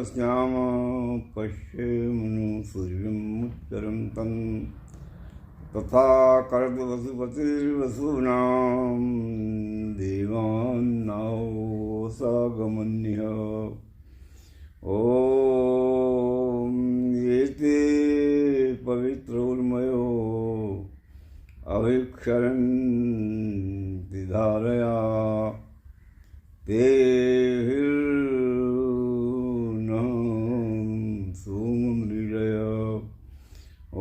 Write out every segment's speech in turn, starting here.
श्याम पश्येमनु सूर्यमुत्तरं तं तथा कर्दवसुपतिर्वसूनां देवान्नावसागमन्यः। ॐ एते पवित्रोर्मयो अभिक्षरन्ति धारया ते सोममृजय। ॐ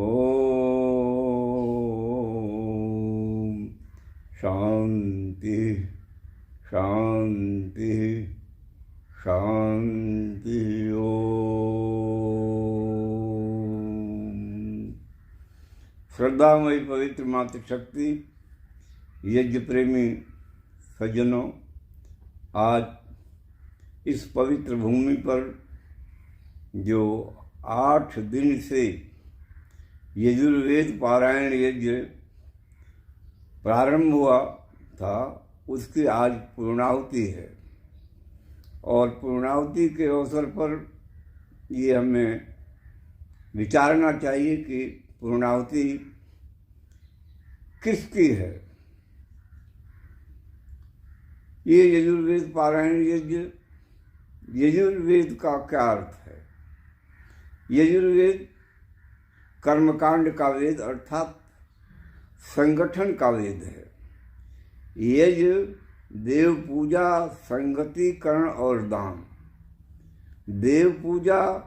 शांति शांति शांति। श्रद्धामयी पवित्र मातृशक्ति यज्ञ प्रेमी सज्जनों, आज इस पवित्र भूमि पर जो 8 दिन से यजुर्वेद पारायण यज्ञ प्रारंभ हुआ था, उसकी आज पूर्णाहुति है। और पूर्णाहुति के अवसर पर ये हमें विचारना चाहिए कि पूर्णाहुति किसकी है। ये यजुर्वेद पारायण यज्ञ, यजुर्वेद का क्या अर्थ है? यजुर्वेद कर्मकांड का वेद अर्थात संगठन का वेद है। यज्ञ देव पूजा, संगतिकरण और दान। देव पूजा,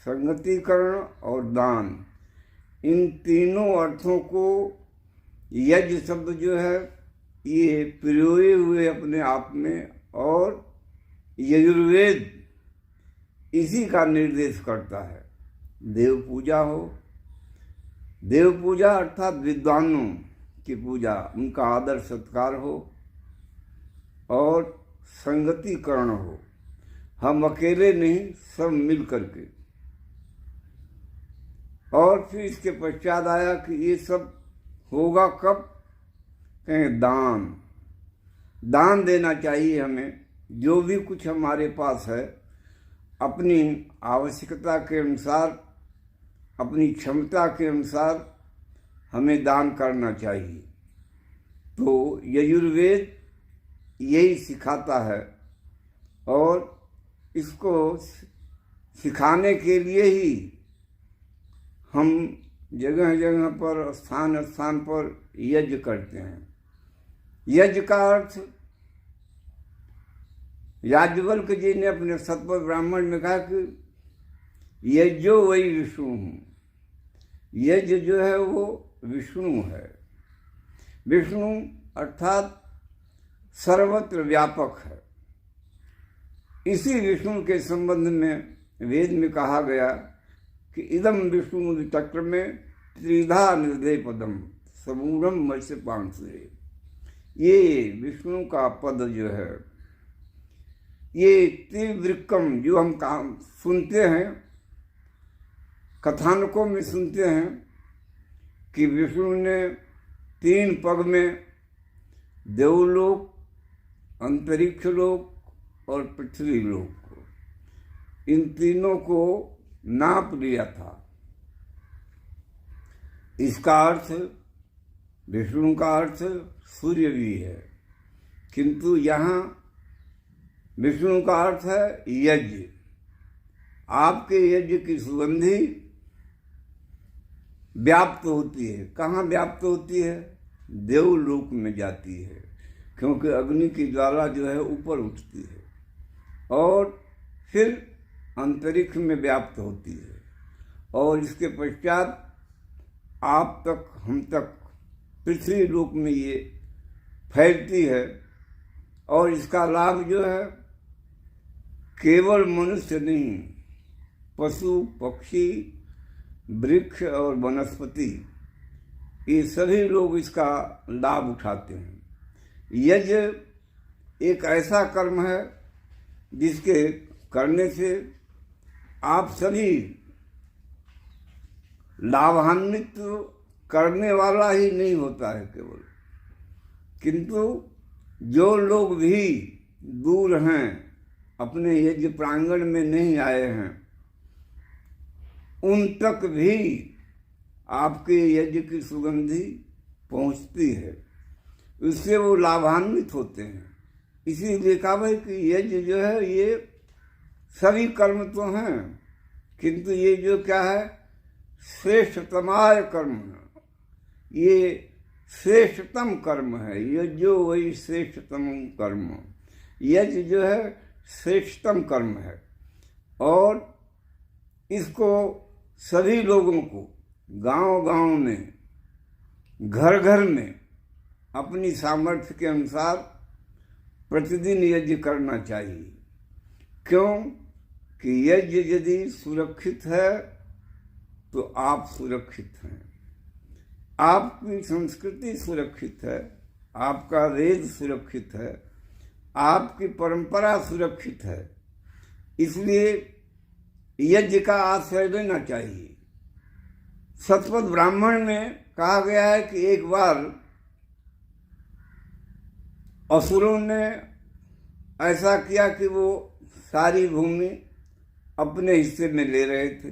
संगतिकरण और दान, इन तीनों अर्थों को यज्ञ शब्द जो है ये पिरोए हुए अपने आप में, और यजुर्वेद इसी का निर्देश करता है। देव पूजा हो, देव पूजा अर्थात विद्वानों की पूजा, उनका आदर सत्कार हो, और संगतिकरण हो, हम अकेले नहीं सब मिल करके। और फिर इसके पश्चात आया कि ये सब होगा कब? कहें दान। दान देना चाहिए हमें, जो भी कुछ हमारे पास है अपनी आवश्यकता के अनुसार, अपनी क्षमता के अनुसार हमें दान करना चाहिए। तो यजुर्वेद यही सिखाता है, और इसको सिखाने के लिए ही हम जगह जगह पर, स्थान स्थान पर यज्ञ करते हैं। यज्ञ का अर्थ याज्ञवल्क्य जी ने अपने सतपथ ब्राह्मण में कहा कि यज्ञो वही विष्णु हूँ। यज्ञ जो है वो विष्णु है। विष्णु अर्थात सर्वत्र व्यापक है। इसी विष्णु के संबंध में वेद में कहा गया कि इदम विष्णु चक्र में त्रिधा निर्दय पदम समूढ़म मत्स्य पांसुरे। ये विष्णु का पद जो है, ये त्रिवृक्कम जो हम काम सुनते हैं, कथानकों में सुनते हैं कि विष्णु ने 3 पग में देवलोक, अंतरिक्ष लोक और पृथ्वी लोक को, इन तीनों को नाप लिया था। इसका अर्थ, विष्णु का अर्थ सूर्य भी है, किंतु यहाँ विष्णु का अर्थ है यज्ञ। आपके यज्ञ की सुगंधी व्याप्त होती है। कहाँ व्याप्त होती है? देवलोक में जाती है, क्योंकि अग्नि की ज्वाला जो है ऊपर उठती है, और फिर अंतरिक्ष में व्याप्त होती है, और इसके पश्चात आप तक, हम तक, पृथ्वी लोक में ये फैलती है। और इसका लाभ जो है केवल मनुष्य नहीं, पशु, पक्षी, वृक्ष और वनस्पति, ये सभी लोग इसका लाभ उठाते हैं। यज्ञ एक ऐसा कर्म है जिसके करने से आप सभी लाभान्वित करने वाला ही नहीं होता है केवल, किंतु जो लोग भी दूर हैं अपने यज्ञ प्रांगण में नहीं आए हैं उन तक भी आपके यज्ञ की सुगंधी पहुंचती है, उससे वो लाभान्वित होते हैं। इसीलिए कहा भाई कि यज्ञ जो है ये सभी कर्म तो हैं, किंतु ये जो क्या है श्रेष्ठतमाय कर्म है, ये श्रेष्ठतम कर्म है। ये जो वही श्रेष्ठतम कर्म, यज्ञ जो है श्रेष्ठतम कर्म है और इसको सभी लोगों को गांव-गांव में, घर-घर में अपनी सामर्थ्य के अनुसार प्रतिदिन यज्ञ करना चाहिए। क्यों कि यज्ञ यदि सुरक्षित है तो आप सुरक्षित हैं, आपकी संस्कृति सुरक्षित है, आपका वेद सुरक्षित है, आपकी परंपरा सुरक्षित है। इसलिए यज्ञ का आश्रय लेना चाहिए। शतपथ ब्राह्मण में कहा गया है कि एक बार असुरों ने ऐसा किया कि वो सारी भूमि अपने हिस्से में ले रहे थे।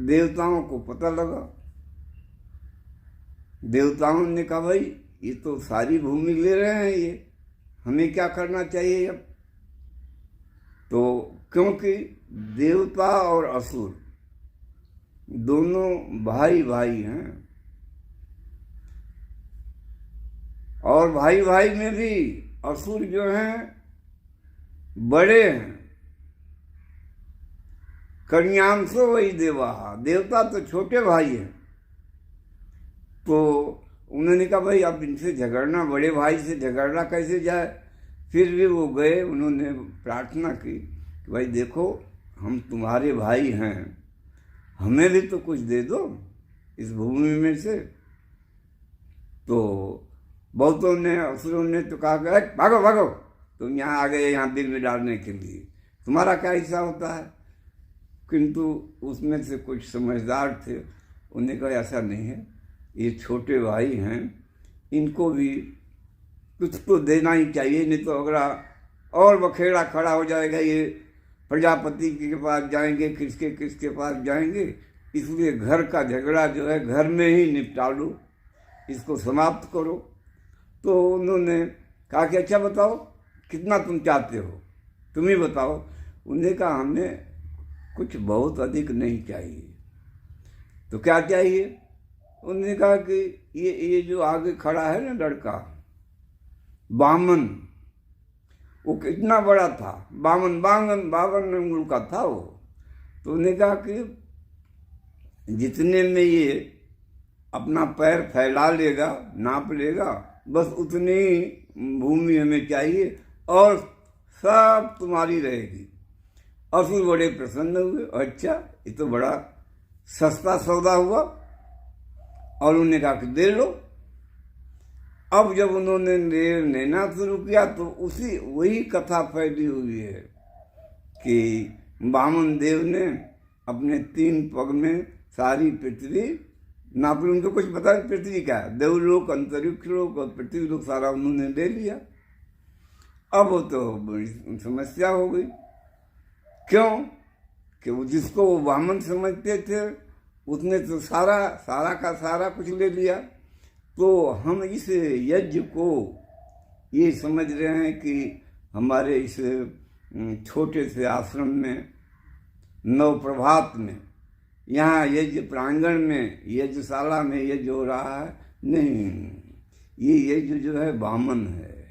देवताओं को पता लगा, देवताओं ने कहा भाई ये तो सारी भूमि ले रहे हैं, ये हमें क्या करना चाहिए अब। तो क्योंकि देवता और असुर दोनों भाई भाई हैं और भाई भाई में भी असुर जो हैं बड़े हैं। कन्यांसो वही देवा, देवता तो छोटे भाई हैं। तो उन्होंने कहा भाई अब इनसे झगड़ना, बड़े भाई से झगड़ना कैसे जाए। फिर भी वो गए, उन्होंने प्रार्थना की कि भाई देखो हम तुम्हारे भाई हैं, हमें भी तो कुछ दे दो इस भूमि में से। तो बहुतों ने, असुरों ने तो कहा भागो भागो, तुम यहाँ आ गए यहाँ बिल में डालने के लिए, तुम्हारा क्या हिस्सा होता है। किंतु उसमें से कुछ समझदार थे, उन्हें कहा ऐसा नहीं है, ये छोटे भाई हैं, इनको भी कुछ तो देना ही चाहिए, नहीं तो अगला और बखेड़ा खड़ा हो जाएगा, ये प्रजापति के पास जाएंगे, किसके पास जाएंगे। इसलिए घर का झगड़ा जो है घर में ही निपटा लो, इसको समाप्त करो। तो उन्होंने कहा कि अच्छा बताओ कितना तुम चाहते हो, तुम ही बताओ। उन्होंने कहा हमें कुछ बहुत अधिक नहीं चाहिए। तो क्या चाहिए। उन्होंने कहा कि ये जो आगे खड़ा है ना लड़का बामन, वो कितना बड़ा था, बावन अंगुल का था वो। तो उन्होंने कहा कि जितने में ये अपना पैर फैला लेगा, नाप लेगा, बस उतनी भूमि हमें चाहिए और सब तुम्हारी रहेगी। असुर बड़े प्रसन्न हुए, अच्छा ये तो बड़ा सस्ता सौदा हुआ, और उन्होंने कहा कि दे लो। अब जब उन्होंने लेना शुरू किया तो वही कथा फैली हुई है कि वामन देव ने अपने 3 पग में सारी पृथ्वी नाप ली। उनको कुछ पता नहीं पृथ्वी क्या है, देवलोक, अंतरिक्ष लोक और पृथ्वी लोक सारा उन्होंने ले लिया। अब वो तो बड़ी समस्या हो गई। क्यों कि वो जिसको वो वामन समझते थे उसने तो सारा का सारा कुछ ले लिया। तो हम इस यज्ञ को ये समझ रहे हैं कि हमारे इस छोटे से आश्रम में नवप्रभात में, यहाँ यज्ञ प्रांगण में, यज्ञशाला में यज्ञ हो रहा है, नहीं, ये यज्ञ जो है वामन है,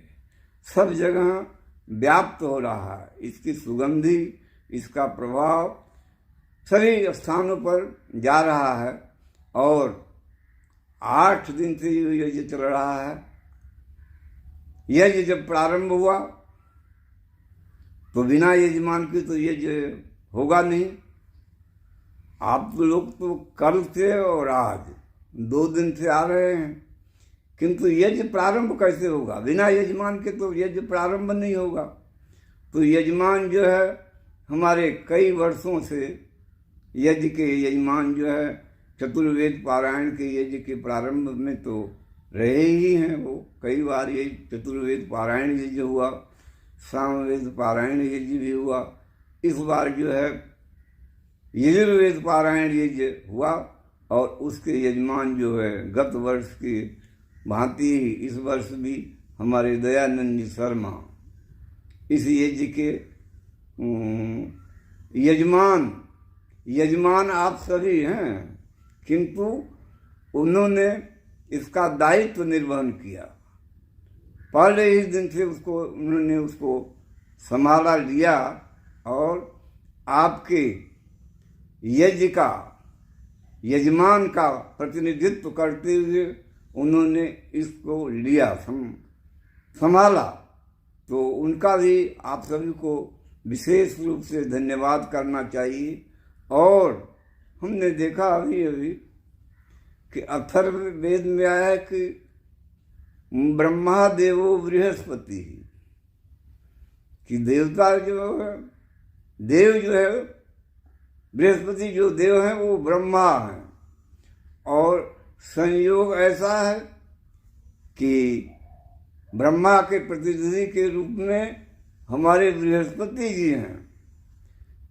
सब जगह व्याप्त हो रहा है। इसकी सुगंधी, इसका प्रभाव सभी स्थानों पर जा रहा है और 8 दिन से यज्ञ चल रहा है। यज्ञ जब प्रारंभ हुआ तो बिना यजमान के तो यज्ञ होगा नहीं। आप लोग तो कल से और आज 2 दिन से आ रहे हैं, किंतु यज्ञ प्रारंभ कैसे होगा। बिना यजमान के तो यज्ञ प्रारंभ नहीं होगा। तो यजमान जो है हमारे कई वर्षों से यज्ञ के यजमान जो है चतुर्वेद पारायण के यज्ञ के प्रारंभ में तो रहे ही हैं। वो कई बार ये चतुर्वेद पारायण यज्ञ हुआ, सामवेद पारायण यज्ञ भी हुआ। इस बार जो है यजुर्वेद पारायण यज्ञ हुआ और उसके यजमान जो है गत वर्ष की भांति ही इस वर्ष भी हमारे दयानंद जी शर्मा इस यज्ञ के यजमान आप सभी हैं, किंतु उन्होंने इसका दायित्व निर्वहन किया। पहले ही दिन से उन्होंने उसको संभाला लिया और आपके यज्ञ का यजमान का प्रतिनिधित्व करते हुए उन्होंने इसको लिया, संभाला। तो उनका भी आप सभी को विशेष रूप से धन्यवाद करना चाहिए। और हमने देखा अभी कि अथर्ववेद में आया है कि ब्रह्मा देवो बृहस्पति, कि देवता जो है, देव जो है, बृहस्पति जो देव हैं वो ब्रह्मा हैं। और संयोग ऐसा है कि ब्रह्मा के प्रतिनिधि के रूप में हमारे बृहस्पति जी हैं।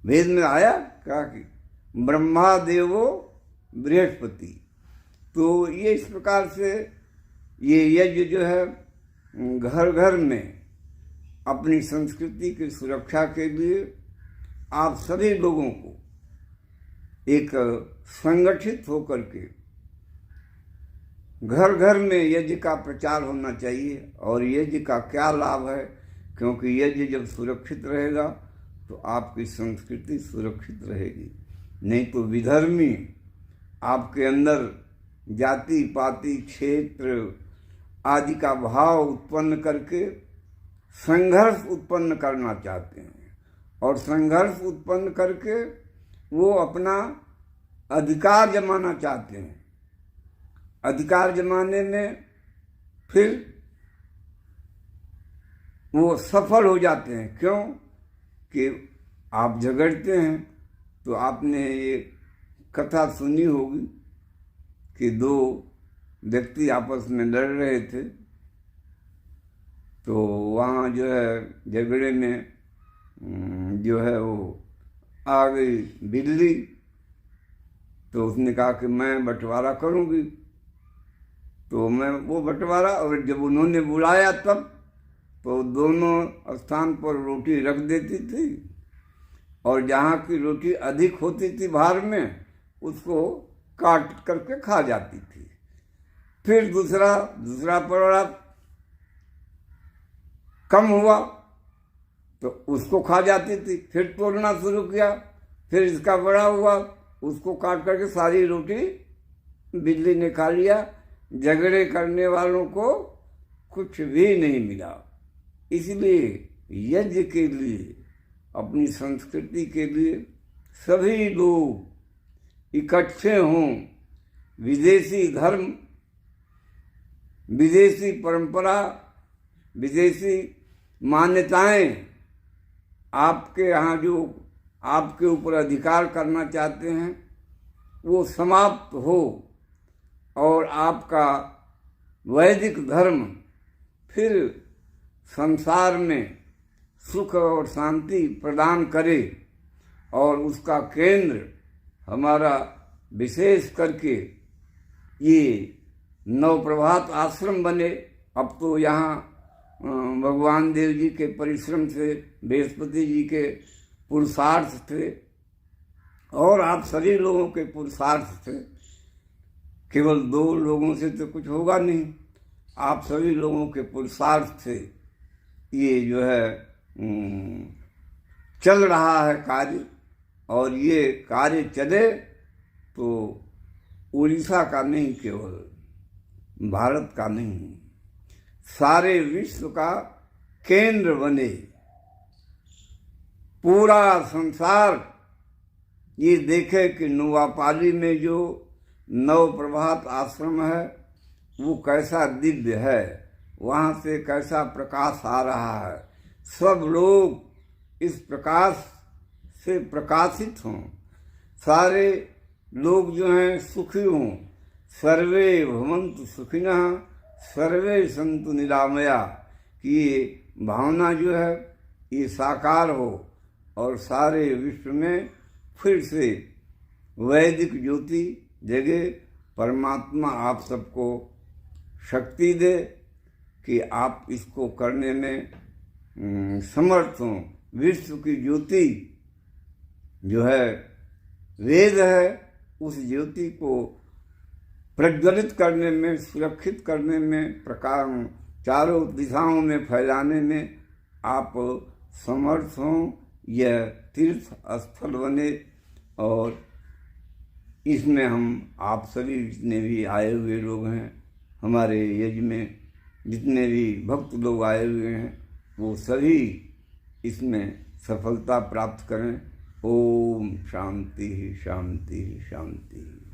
वेद में आया क्या कि ब्रह्मा देवो बृहस्पति। तो ये इस प्रकार से ये यज्ञ जो है घर घर में अपनी संस्कृति की सुरक्षा के लिए आप सभी लोगों को एक संगठित होकर के घर घर में यज्ञ का प्रचार होना चाहिए। और यज्ञ का क्या लाभ है, क्योंकि यज्ञ जब सुरक्षित रहेगा तो आपकी संस्कृति सुरक्षित रहेगी। नहीं तो विधर्मी आपके अंदर जाति पाति क्षेत्र आदि का भाव उत्पन्न करके संघर्ष उत्पन्न करना चाहते हैं। और संघर्ष उत्पन्न करके वो अपना अधिकार जमाना चाहते हैं। अधिकार जमाने में फिर वो सफल हो जाते हैं। क्यों कि आप झगड़ते हैं। तो आपने ये कथा सुनी होगी कि दो व्यक्ति आपस में लड़ रहे थे, तो वहाँ जो है झगड़े में जो है वो आ गई बिल्ली। तो उसने कहा कि मैं बंटवारा करूँगी। तो मैं वो बंटवारा, और जब उन्होंने बुलाया तब तो दोनों स्थान पर रोटी रख देती थी और जहाँ की रोटी अधिक होती थी भार में उसको काट करके खा जाती थी। फिर दूसरा परोड़ा कम हुआ तो उसको खा जाती थी। फिर तोड़ना शुरू किया, फिर इसका बड़ा हुआ, उसको काट करके सारी रोटी बिल्ली ने खा लिया। झगड़े करने वालों को कुछ भी नहीं मिला। इसलिए यज्ञ के लिए, अपनी संस्कृति के लिए सभी लोग इकट्ठे हों। विदेशी धर्म, विदेशी परंपरा, विदेशी मान्यताएं आपके यहाँ जो आपके ऊपर अधिकार करना चाहते हैं वो समाप्त हो और आपका वैदिक धर्म फिर संसार में सुख और शांति प्रदान करे। और उसका केंद्र हमारा विशेष करके ये नवप्रभात आश्रम बने। अब तो यहाँ भगवान देव जी के परिश्रम से, बृहस्पति जी के पुरुषार्थ थे और आप सभी लोगों के पुरुषार्थ थे। केवल 2 लोगों से तो कुछ होगा नहीं, आप सभी लोगों के पुरुषार्थ से ये जो है चल रहा है कार्य। और ये कार्य चले तो उड़ीसा का नहीं, केवल भारत का नहीं, सारे विश्व का केंद्र बने। पूरा संसार ये देखे कि नुआपाली में जो नवप्रभात आश्रम है वो कैसा दिव्य है, वहाँ से कैसा प्रकाश आ रहा है। सब लोग इस प्रकाश से प्रकाशित हों, सारे लोग जो हैं सुखी हों। सर्वे भवन्तु सुखिनः सर्वे सन्तु निरामया की भावना जो है ये साकार हो और सारे विश्व में फिर से वैदिक ज्योति जगे। परमात्मा आप सबको शक्ति दे कि आप इसको करने में समर्थ हों। विश्व की ज्योति जो है वेद है, उस ज्योति को प्रज्वलित करने में, सुरक्षित करने में, प्रकार चारों दिशाओं में फैलाने में आप समर्थ हों। यह तीर्थ स्थल बने और इसमें हम आप सभी जितने भी आए हुए लोग हैं, हमारे यज्ञ में जितने भी भक्त लोग आए हुए हैं, वो सभी इसमें सफलता प्राप्त करें। ओम शांति शांति शांति।